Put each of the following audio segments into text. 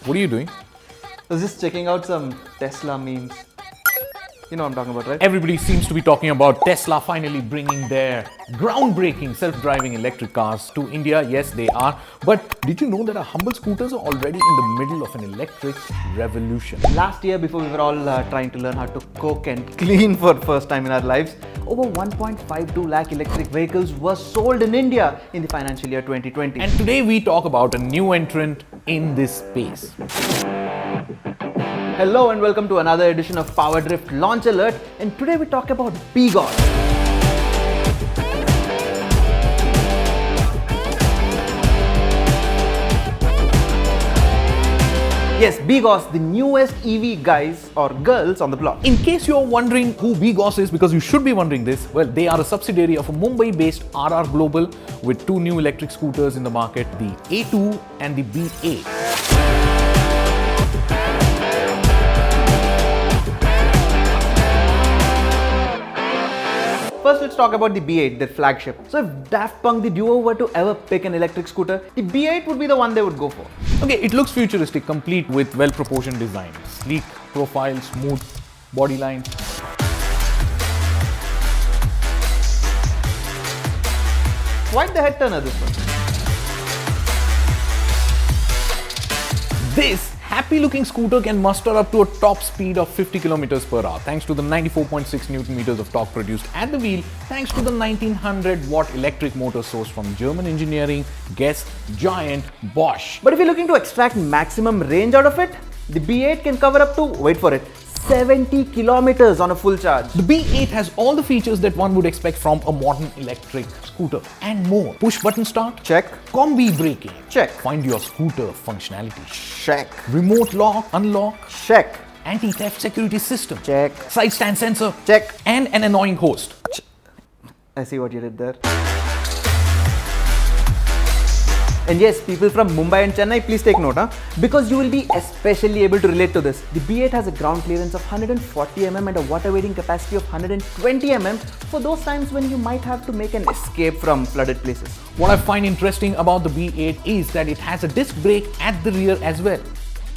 What are you doing? I was just checking out some Tesla memes. You know what I'm talking about, right? Everybody seems to be talking about Tesla finally bringing their groundbreaking self-driving electric cars to India. Yes, they are. But did you know that our humble scooters are already in the middle of an electric revolution? Last year, before we were all trying to learn how to cook and clean for the first time in our lives, over 1.52 lakh electric vehicles were sold in India in the financial year 2020. And today we talk about a new entrant in this space. Hello and welcome to another edition of PowerDrift Launch Alert, and today we talk about BGauss. Yes, BGauss, the newest EV guys or girls on the block. In case you're wondering who BGauss is, because you should be wondering this, well, they are a subsidiary of a Mumbai-based RR Global with two new electric scooters in the market, the A2 and the B8. First, let's talk about the B8, their flagship. So if Daft Punk, the duo, were to ever pick an electric scooter, the B8 would be the one they would go for. Okay, it looks futuristic, complete with well-proportioned design. Sleek profile, smooth body lines. Quite the head turner, this one. This happy-looking scooter can muster up to a top speed of 50 kilometers per hour thanks to the 94.6 Newton meters of torque produced at the wheel thanks to the 1900 watt electric motor sourced from German engineering guest giant Bosch. But if you're looking to extract maximum range out of it, the B8 can cover up to, wait for it, 70 kilometers on a full charge. The B8 has all the features that one would expect from a modern electric scooter and more. Push button start? Check. Combi braking? Check. Find your scooter functionality? Check. Remote lock, unlock? Check. Anti-theft security system? Check. Side stand sensor? Check. And an annoying host? I see what you did there. And yes, people from Mumbai and Chennai, please take note, because you will be especially able to relate to this. The B8 has a ground clearance of 140 mm and a water weighting capacity of 120 mm for those times when you might have to make an escape from flooded places. What I find interesting about the B8 is that it has a disc brake at the rear as well.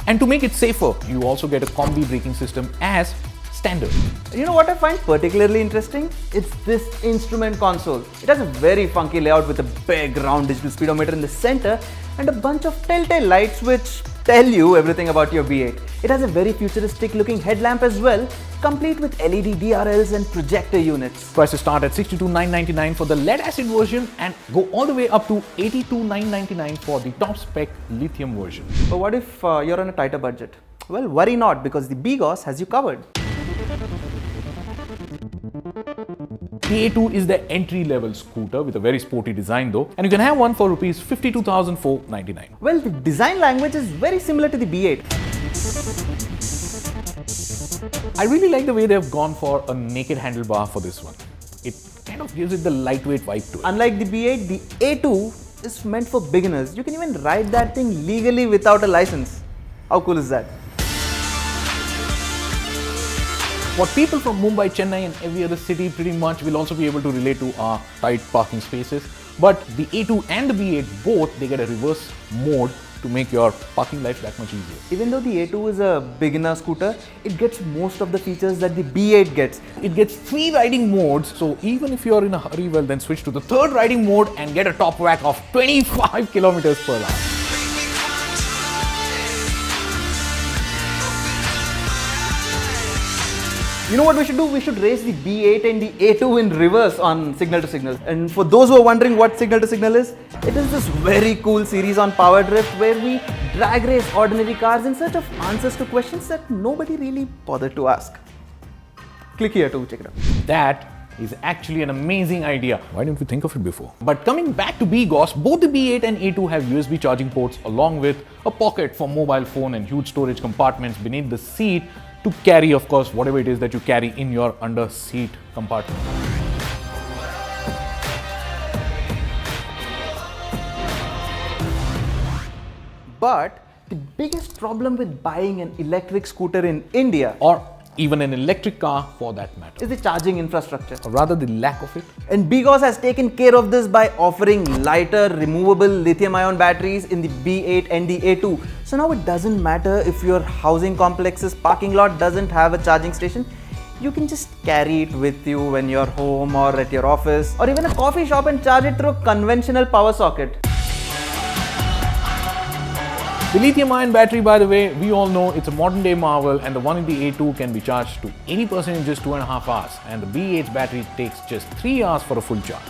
And to make it safer, you also get a combi braking system as standard. You know what I find particularly interesting? It's this instrument console. It has a very funky layout with a big round digital speedometer in the center and a bunch of telltale lights which tell you everything about your B8. It has a very futuristic looking headlamp as well, complete with LED DRLs and projector units. Prices start at 62,999 for the lead acid version and go all the way up to 82,999 for the top spec lithium version. But what if you're on a tighter budget? Well, worry not, because the BGauss has you covered. The A2 is the entry-level scooter with a very sporty design though, and you can have one for rupees 52,499. Well, the design language is very similar to the B8. I really like the way they have gone for a naked handlebar for this one. It kind of gives it the lightweight vibe to it. Unlike the B8, the A2 is meant for beginners. You can even ride that thing legally without a license. How cool is that? What people from Mumbai, Chennai and every other city pretty much will also be able to relate to are tight parking spaces. But the A2 and the B8 both, they get a reverse mode to make your parking life that much easier. Even though the A2 is a beginner scooter, it gets most of the features that the B8 gets. It gets 3 riding modes, so even if you're in a hurry, well then switch to the 3rd riding mode and get a top whack of 25 kilometers per hour. You know what we should do? We should race the B8 and the A2 in reverse on signal to signal. And for those who are wondering what signal to signal is, it is this very cool series on PowerDrift where we drag race ordinary cars in search of answers to questions that nobody really bothered to ask. Click here to check it out. That is actually an amazing idea. Why didn't we think of it before? But coming back to BGauss, both the B8 and A2 have USB charging ports along with a pocket for mobile phone and huge storage compartments beneath the seat to carry, of course, whatever it is that you carry in your under seat compartment. But the biggest problem with buying an electric scooter in India, or even an electric car for that matter. is the charging infrastructure. Or rather the lack of it. And BGauss has taken care of this by offering lighter, removable lithium-ion batteries in the B8 and the A2. So now it doesn't matter if your housing complex's parking lot doesn't have a charging station. You can just carry it with you when you're home or at your office or even a coffee shop and charge it through a conventional power socket. The lithium-ion battery, by the way, we all know it's a modern-day marvel, and the one in the A2 can be charged to 80% in just 2.5 hours, and the B8's battery takes just 3 hours for a full charge.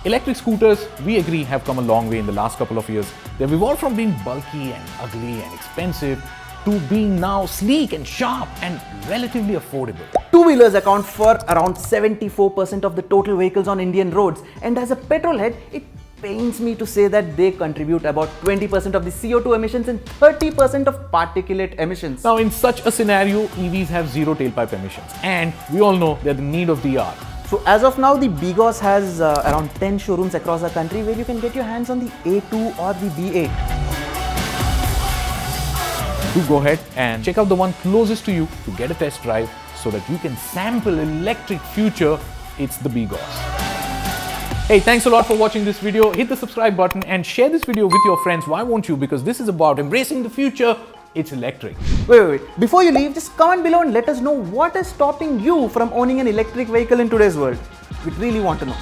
Electric scooters, we agree, have come a long way in the last couple of years. They've evolved from being bulky and ugly and expensive to being now sleek and sharp and relatively affordable. Two-wheelers account for around 74% of the total vehicles on Indian roads, and as a petrol head, it pains me to say that they contribute about 20% of the CO2 emissions and 30% of particulate emissions. Now, in such a scenario, EVs have zero tailpipe emissions, and we all know they're the need of the hour. So as of now, the BGauss has around 10 showrooms across the country where you can get your hands on the A2 or the B8. Do go ahead and check out the one closest to you to get a test drive so that you can sample electric future. It's the BGauss. Hey, thanks a lot for watching this video. Hit the subscribe button and share this video with your friends. Why won't you? Because this is about embracing the future. It's electric. Wait. Before you leave, just comment below and let us know what is stopping you from owning an electric vehicle in today's world. We really want to know.